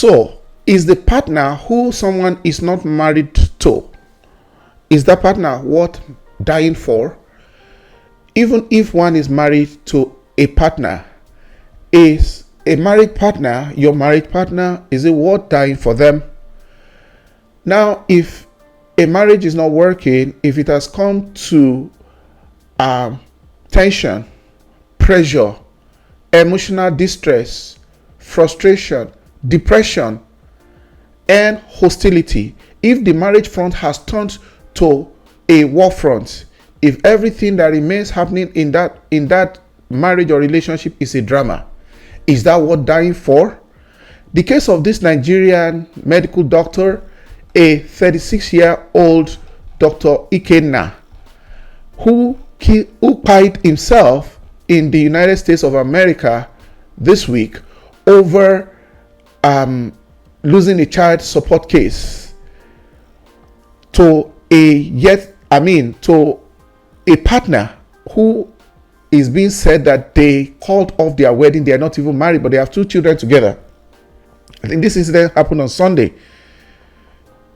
So, is the partner who someone is not married to, is that partner worth dying for? Even if one is married to a partner, is a married partner, your married partner, is it worth dying for them? Now, if a marriage is not working, if it has come to tension, pressure, emotional distress, frustration, depression, and hostility, if the marriage front has turned to a war front, if everything that remains happening in that marriage or relationship is a drama, is that worth dying for? The case of this Nigerian medical doctor, a 36-year-old Dr. Ikenna, who killed himself in the United States of America this week over losing a child support case to a partner who is being said that they called off their wedding. They are not even married, but they have 2 children together. I think this incident happened on Sunday,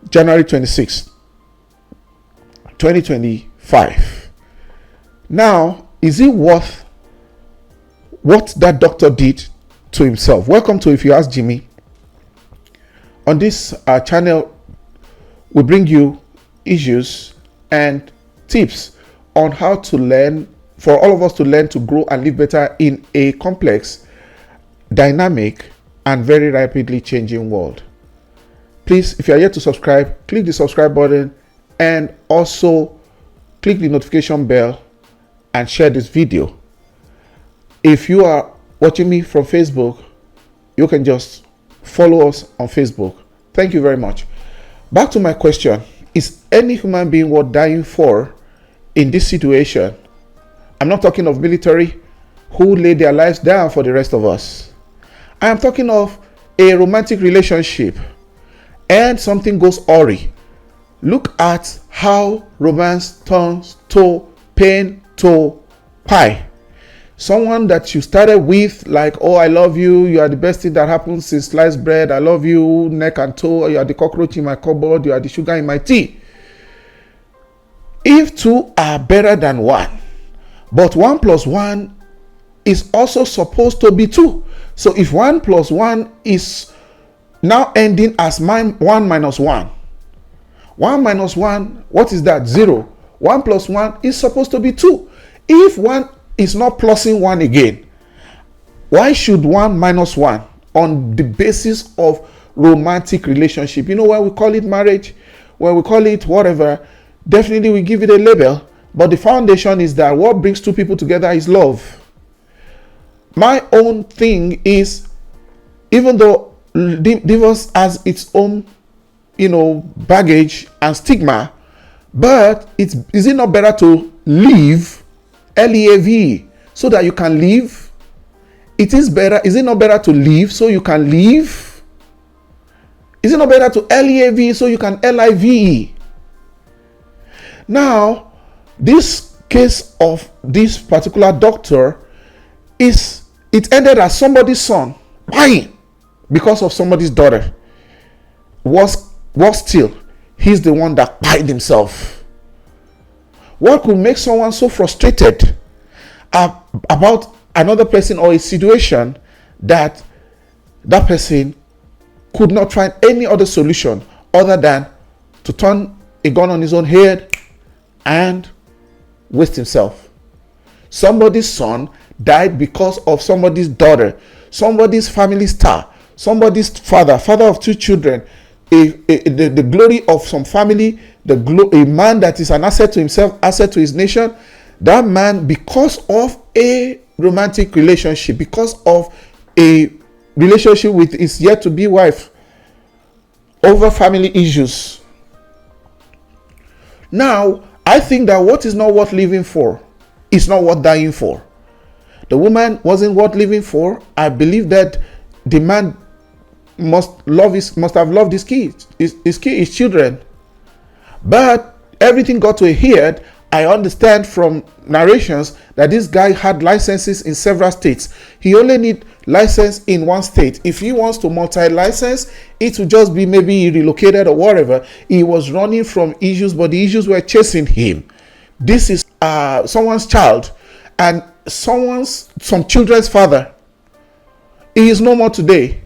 January 26, 2025. Now, is it worth what that doctor did to himself? Welcome to If You Ask Jimmy. On this channel, we bring you issues and tips on how to learn, for all of us to learn to grow and live better in a complex, dynamic, and very rapidly changing world. Please, if you are yet to subscribe, click the subscribe button and also click the notification bell and share this video. If you are watching me from Facebook, you can just follow us on Facebook. Thank you very much. Back to my question. Is any human being worth dying for in this situation? I'm not talking of military who lay their lives down for the rest of us. I am talking of a romantic relationship and something goes awry. Look at how romance turns to pain to pie. Someone that you started with, like, oh, I love you, you are the best thing that happened since sliced bread, I love you, neck and toe, you are the cockroach in my cupboard, you are the sugar in my tea. If 2 are better than 1, but 1 plus 1 is also supposed to be 2. So if 1 plus 1 is now ending as 1 minus 1. 1 minus 1, what is that? 0. 1 plus 1 is supposed to be 2. If 1 is not plusing 1 again, why should 1 minus 1 on the basis of romantic relationship? You know why we call it marriage? When we call it whatever, definitely we give it a label. But the foundation is that what brings 2 people together is love. My own thing is, even though divorce has its own, baggage and stigma, but is it not better to leave, L-E-A-V, so that you can live? Is it not better to live so you can live? Is it not better to L-E-A-V so you can L-I-V-E? Now, this case of this particular doctor it ended as somebody's son crying because of somebody's daughter. Was still, he's the one that cried himself. What could make someone so frustrated about another person or a situation that person could not find any other solution other than to turn a gun on his own head and waste himself? Somebody's son died because of somebody's daughter, somebody's family star, somebody's father of 2 children, the glory of some family, a man that is an asset to himself, asset to his nation. That man, because of a romantic relationship, because of a relationship with his yet to be wife, over family issues. Now, I think that what is not worth living for is not worth dying for. The woman wasn't worth living for. I believe that the man must have loved his kids, his children. But everything got to a head I understand from narrations that this guy had licenses in several states. He only need license in one state. If he wants to multi-license, it will just be maybe he relocated or whatever. He was running from issues, but the issues were chasing him. This is someone's child and some children's father. He is no more today.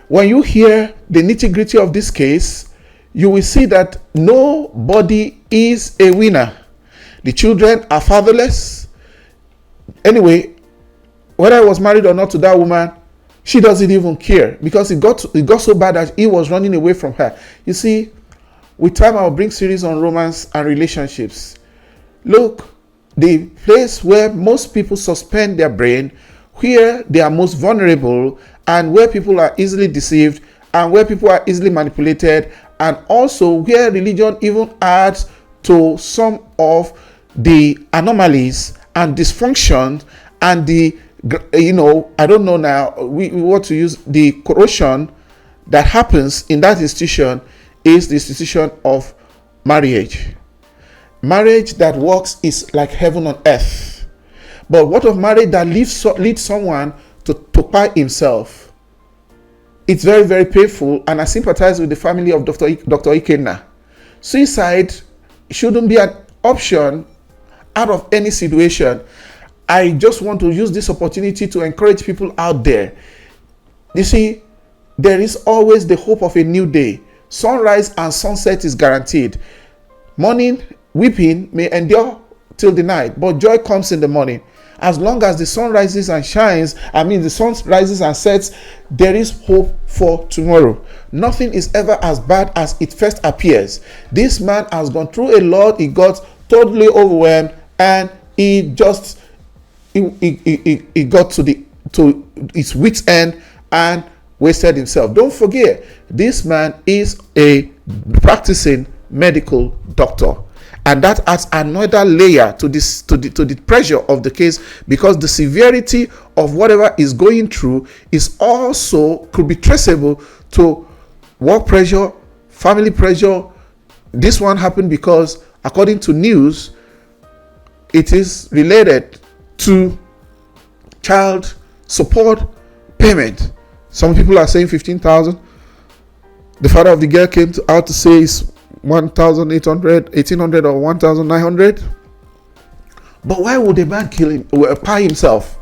When you hear the nitty-gritty of this case, you will see that nobody is a winner. The children are fatherless. Anyway, whether I was married or not to that woman, she doesn't even care, because it got so bad that he was running away from her. You see, with time I'll bring series on romance and relationships. Look, the place where most people suspend their brain, where they are most vulnerable, and where people are easily deceived, and where people are easily manipulated, and also where religion even adds to some of the anomalies and dysfunction and the, I don't know now, we want to use the corrosion that happens in that institution, is the institution of marriage. Marriage that works is like heaven on earth. But what of marriage that leads someone to pie himself? It's very, very painful, and I sympathize with the family of Dr. Ikenna. Suicide shouldn't be an option out of any situation. I just want to use this opportunity to encourage people out there. You see, there is always the hope of a new day. Sunrise and sunset is guaranteed. Morning weeping may endure till the night, but joy comes in the morning. As long as the sun rises and shines, the sun rises and sets, there is hope for tomorrow. Nothing is ever as bad as it first appears. This man has gone through a lot. He got totally overwhelmed, and he got to his wit's end and wasted himself. Don't forget, this man is a practicing medical doctor. And that adds another layer to the pressure of the case, because the severity of whatever is going through is also could be traceable to work pressure, family pressure. This one happened because, according to news, it is related to child support payment. Some people are saying 15,000. The father of the girl came out to say it's 1,800, 1,800, or 1,900. But why would a man kill him or pie himself?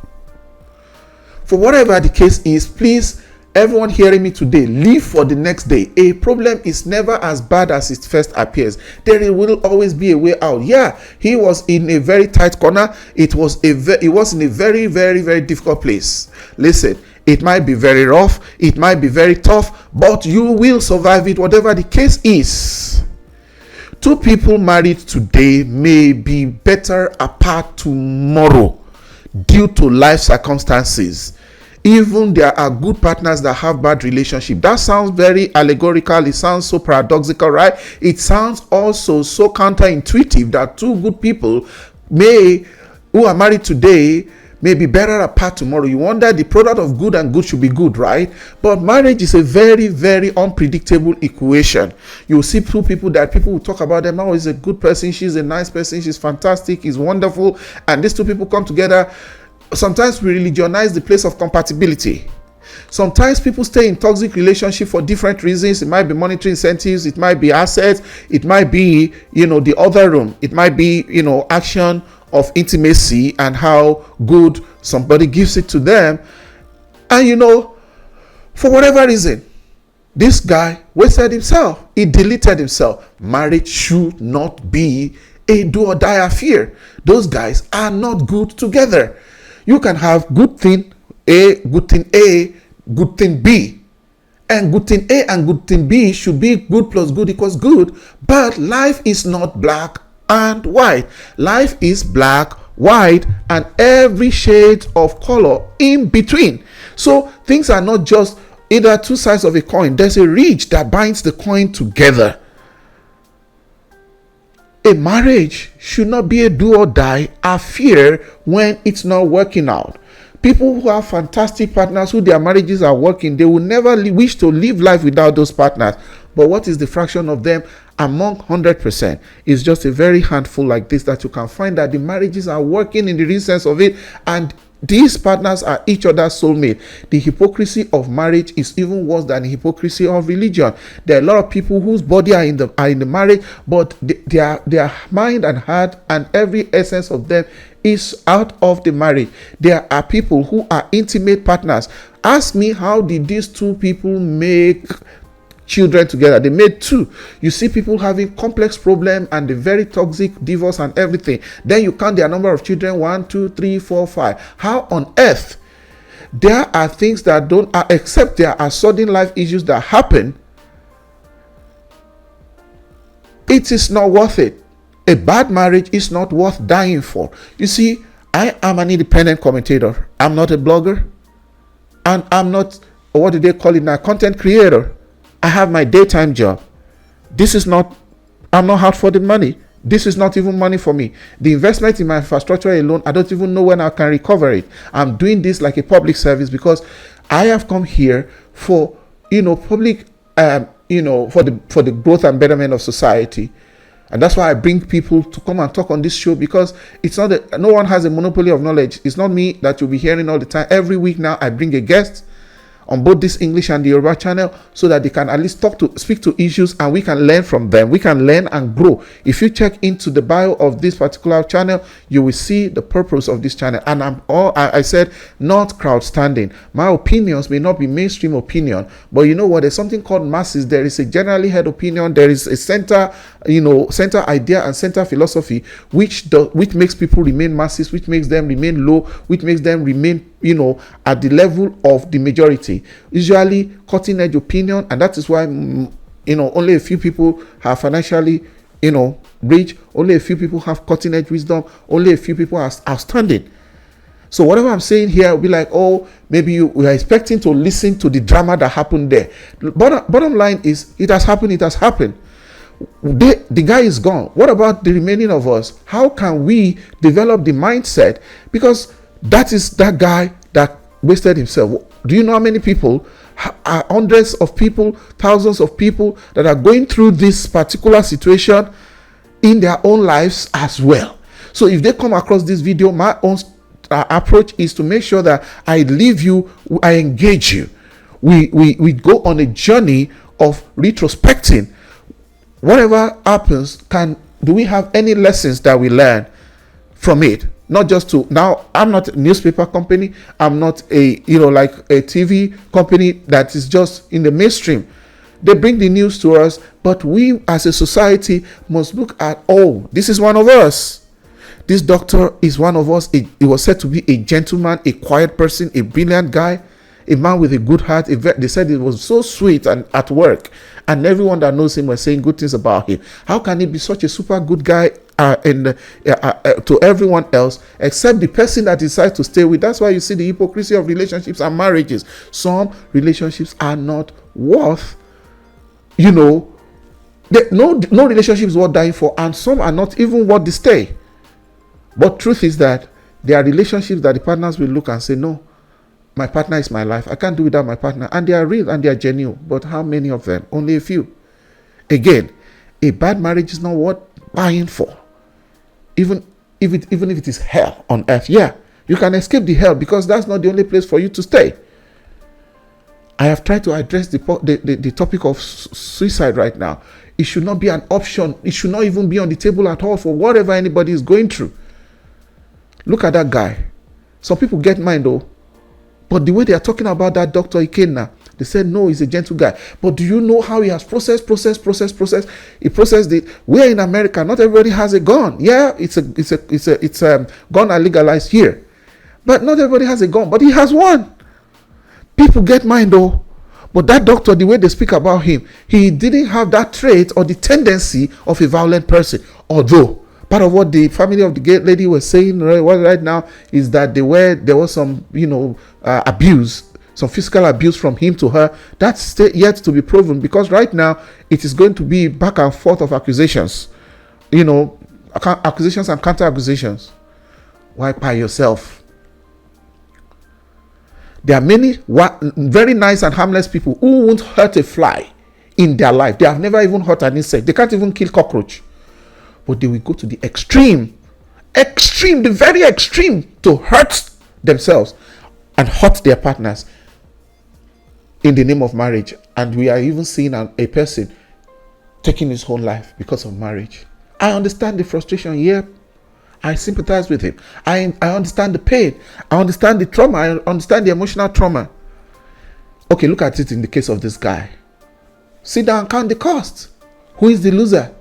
For whatever the case is, please, everyone hearing me today, live for the next day. A problem is never as bad as it first appears. There will always be a way out. Yeah, he was in a very tight corner. It was in a very, very, very difficult place. Listen, it might be very rough, it might be very tough, but you will survive it, whatever the case is. Two people married today may be better apart tomorrow due to life circumstances. Even there are good partners that have bad relationship. That sounds very allegorical. It sounds so paradoxical, right? It sounds also so counterintuitive that two good people who are married today may be better apart tomorrow. You wonder, the product of good and good should be good, right? But marriage is a very, very unpredictable equation. You see two people that people will talk about them. Oh, he's a good person, she's a nice person, she's fantastic, he's wonderful. And these two people come together. Sometimes we religionize the place of compatibility. Sometimes people stay in toxic relationship for different reasons. It might be monetary incentives, it might be assets, it might be, the other room. It might be, action of intimacy and how good somebody gives it to them. And for whatever reason, this guy wasted himself. He deleted himself. Marriage should not be a do or die affair. Those guys are not good together. You can have good thing A, good thing A, good thing B. And good thing A and good thing B should be good plus good equals good. But life is not black and white. Life is black, white, and every shade of color in between. So things are not just either two sides of a coin. There's a ridge that binds the coin together. A marriage should not be a do or die affair when it's not working out. People who have fantastic partners, who their marriages are working, they will never wish to live life without those partners. But what is the fraction of them among 100%? It's just a very handful like this that you can find that the marriages are working in the real sense of it, and these partners are each other's soulmate. The hypocrisy of marriage is even worse than the hypocrisy of religion. There are a lot of people whose body are in the marriage, but their mind and heart and every essence of them is out of the marriage. There are people who are intimate partners. Ask me, how did these two people make children together? They made two. You see people having complex problem and the very toxic divorce and everything. Then you count their number of children: 1, 2, 3, 4, 5. How on earth? There are things that don't, except there are sudden life issues that happen, it is not worth it. A bad marriage is not worth dying for. You see, I am an independent commentator. I'm not a blogger, and I'm not, what do they call it now, content creator. I have my daytime job. I'm not out for the money. This is not even money for me. The investment in my infrastructure alone, I don't even know when I can recover it. I'm doing this like a public service because I have come here for, public, for the growth and betterment of society. And that's why I bring people to come and talk on this show, because it's not that no one has a monopoly of knowledge. It's not me that you'll be hearing all the time. Every week now, I bring a guest on both this English and the Yoruba channel, so that they can at least speak to issues, and we can learn from them. We can learn and grow. If you check into the bio of this particular channel, you will see the purpose of this channel. And I said, not crowd standing. My opinions may not be mainstream opinion, but you know what? There's something called masses. There is a generally held opinion. There is a center idea and center philosophy, which makes people remain masses, which makes them remain low, which makes them remain at the level of the majority, usually cutting edge opinion. And that is why only a few people have financially rich, only a few people have cutting edge wisdom, only a few people are outstanding. So whatever I'm saying here will be like, oh, maybe we are expecting to listen to the drama that happened there. Bottom line is, it has happened. The guy is gone. What about the remaining of us? How can we develop the mindset? Because that is that guy that wasted himself. Do you know how many people, hundreds of people, thousands of people that are going through this particular situation in their own lives as well? So if they come across this video, my own approach is to make sure that I leave you, I engage you. We go on a journey of retrospecting. Whatever happens, do we have any lessons that we learn from it? Not just now, I'm not a newspaper company. I'm not a TV company that is just in the mainstream. They bring the news to us, but we as a society must look at, this is one of us. This doctor is one of us. He was said to be a gentleman, a quiet person, a brilliant guy, a man with a good heart. They said it was so sweet and at work, and everyone that knows him was saying good things about him. How can he be such a super good guy to everyone else except the person that decides to stay with? That's why you see the hypocrisy of relationships and marriages. Some relationships are not worth, no relationship is worth dying for, and some are not even worth the stay. But truth is that there are relationships that the partners will look and say, no, my partner is my life. I can't do without my partner. And they are real and they are genuine. But how many of them? Only a few. Again, a bad marriage is not worth buying for. Even if it is hell on earth. Yeah, you can escape the hell, because that's not the only place for you to stay. I have tried to address the topic of suicide right now. It should not be an option. It should not even be on the table at all for whatever anybody is going through. Look at that guy. Some people get mine though. But the way they are talking about that Dr. Ikenna, they said, no, he's a gentle guy. But do you know how he has processed? He processed it. We're in America. Not everybody has a gun. Yeah, it's gun are legalized here. But not everybody has a gun. But he has one. People get mine though. But that doctor, the way they speak about him, he didn't have that trait or the tendency of a violent person. Although part of what the family of the gay lady was saying right now is that there was some abuse, some physical abuse from him to her. That's yet to be proven, because right now it is going to be back and forth of accusations, accusations and counter accusations. Why by yourself? There are many very nice and harmless people who won't hurt a fly in their life. They have never even hurt an insect. They can't even kill cockroach. But they will go to the extreme, the very extreme, to hurt themselves and hurt their partners in the name of marriage. And we are even seeing a person taking his whole life because of marriage. I understand the frustration. Yeah, I sympathize with him. I understand the pain. I understand the trauma. I understand the emotional trauma. Okay, look at it in the case of this guy. Sit down and count the cost. Who is the loser?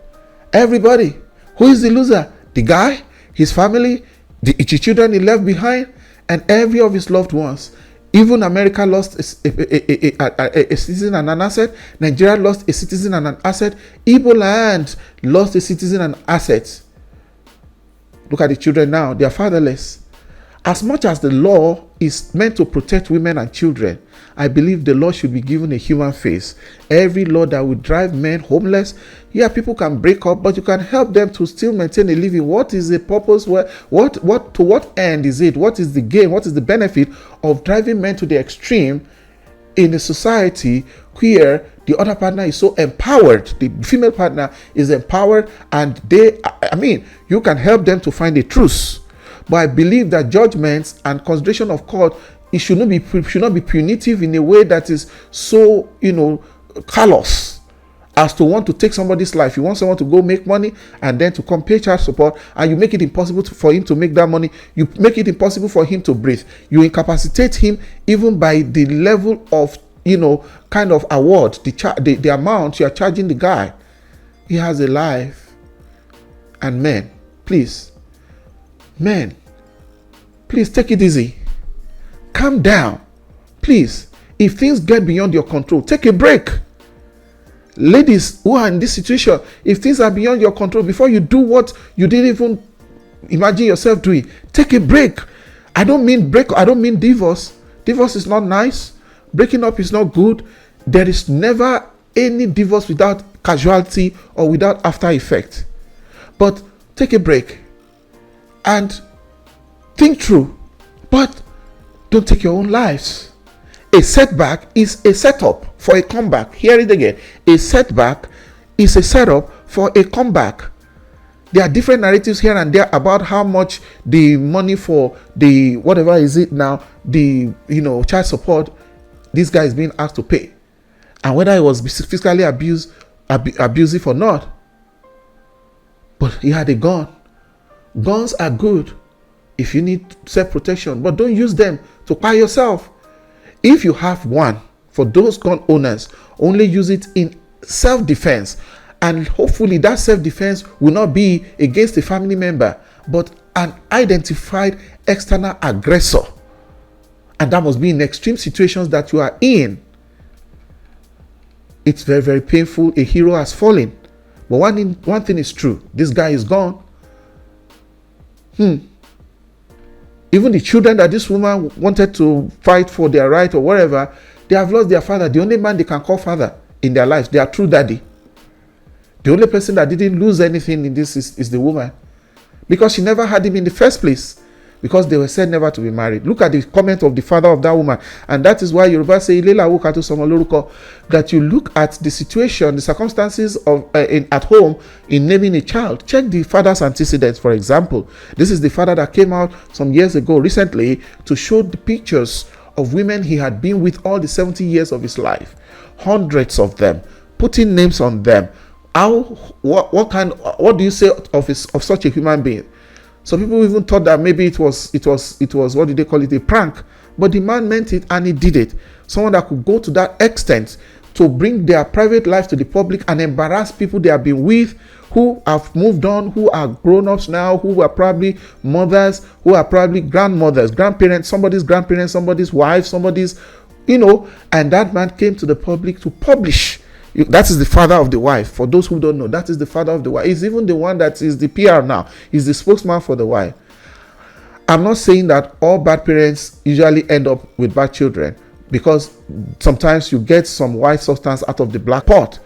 Everybody. Who is the loser? The guy, his family, the children he left behind, and every of his loved ones. Even America lost a citizen and an asset. Nigeria lost a citizen and an asset. Igbo land lost a citizen and asset. Look at the children now. They are fatherless. As much as the law is meant to protect women and children, I believe the law should be given a human face. Every law that would drive men homeless, yeah, people can break up, but you can help them to still maintain a living. What is the purpose? To what end is it? What is the gain? What is the benefit of driving men to the extreme in a society where the other partner is so empowered? The female partner is empowered, and you can help them to find a truce. But I believe that judgments and consideration of court, it should not be punitive in a way that is so, callous as to want to take somebody's life. You want someone to go make money and then to come pay child support, and you make it impossible for him to make that money. You make it impossible for him to breathe. You incapacitate him even by the level of, kind of award, the amount you are charging the guy. He has a life. And men, please take it easy. Calm down. Please, if things get beyond your control, take a break. Ladies who are in this situation, if things are beyond your control, before you do what you didn't even imagine yourself doing, take a break. I don't mean divorce. Divorce is not nice. Breaking up is not good. There is never any divorce without casualty or without after effect. But take a break and think through, but don't take your own lives. A setback is a setup for a comeback. Hear it again. A setback is a setup for a comeback. There are different narratives here and there about how much the money for the whatever is it now, the child support this guy is being asked to pay, and whether it was physically abusive or not. But he had a gun. Guns are good if you need self-protection, but don't use them to fire yourself. If you have one, for those gun owners, only use it in self-defense, and hopefully that self-defense will not be against a family member, but an identified external aggressor. And that must be in extreme situations that you are in. It's very, very painful. A hero has fallen. But one thing is true. This guy is gone. Even the children that this woman wanted to fight for their right or whatever, they have lost their father. The only man they can call father in their lives, their true daddy. The only person that didn't lose anything in this is the woman, because she never had him in the first place, because they were said never to be married. Look at the comment of the father of that woman. And that is why Yoruba say, that you look at the situation, the circumstances of at home in naming a child. Check the father's antecedents, for example. This is the father that came out some years ago, recently, to show the pictures of women he had been with all the 70 years of his life. Hundreds of them, putting names on them. What do you say of such a human being? Some people even thought that maybe it was what did they call it, a prank, but the man meant it and he did it. Someone that could go to that extent to bring their private life to the public and embarrass people they have been with, who have moved on, who are grown-ups now, who are probably mothers, who are probably grandmothers, grandparents, somebody's wife, somebody's, and that man came to the public to publish. That is the father of the wife. For those who don't know, that is the father of the wife. He's even the one that is the PR now. He's the spokesman for the wife. I'm not saying that all bad parents usually end up with bad children, because sometimes you get some white substance out of the black pot.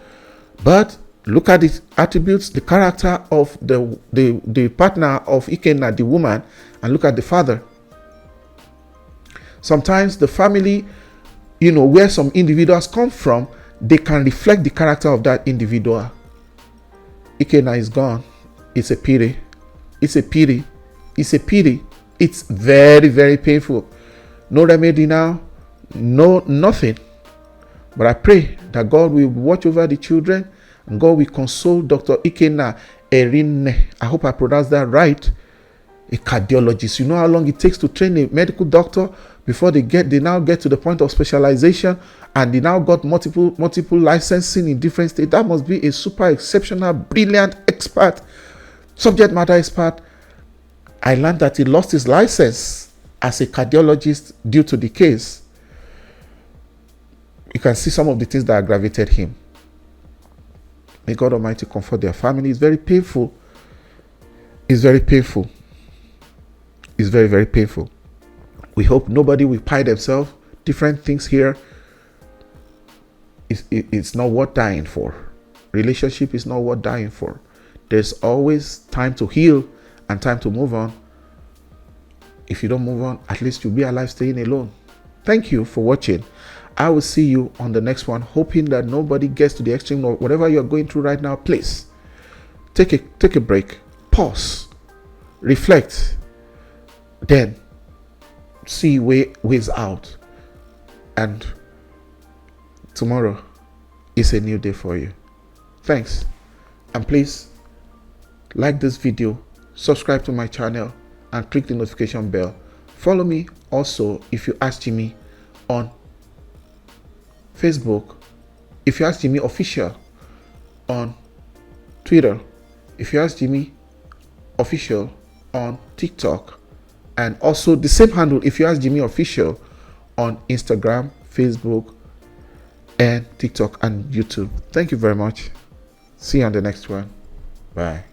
But look at the attributes, the character of the partner of Ikenna, the woman, and look at the father. Sometimes the family, where some individuals come from, they can reflect the character of that individual. Ikenna is gone. It's a pity. It's a pity. It's a pity. It's very, very painful. No remedy now. No, nothing. But I pray that God will watch over the children and God will console Dr. Ikenna Erinne. I hope I pronounced that right. A cardiologist. You know how long it takes to train a medical doctor before they now get to the point of specialization, and they now got multiple licensing in different states. That must be a super exceptional, brilliant expert, subject matter expert. I learned that he lost his license as a cardiologist due to the case. You can see some of the things that aggravated him. May God Almighty comfort their family. It's very painful. It's very painful. It's very, very painful. We hope nobody will pie themselves. Different things here. It's not worth dying for. Relationship is not worth dying for. There's always time to heal and time to move on. If you don't move on, at least you'll be alive staying alone. Thank you for watching. I will see you on the next one, hoping that nobody gets to the extreme or whatever you're going through right now. Please take a break, pause, reflect, then see ways out. And tomorrow is a new day for you. Thanks. And please like this video, subscribe to my channel, and click the notification bell. Follow me also if you ask Jimmy on Facebook, if you ask Jimmy Official on Twitter, if you ask Jimmy Official on TikTok, and also the same handle if you ask Jimmy Official on Instagram, Facebook, and TikTok and YouTube. Thank you very much. See you on the next one. Bye.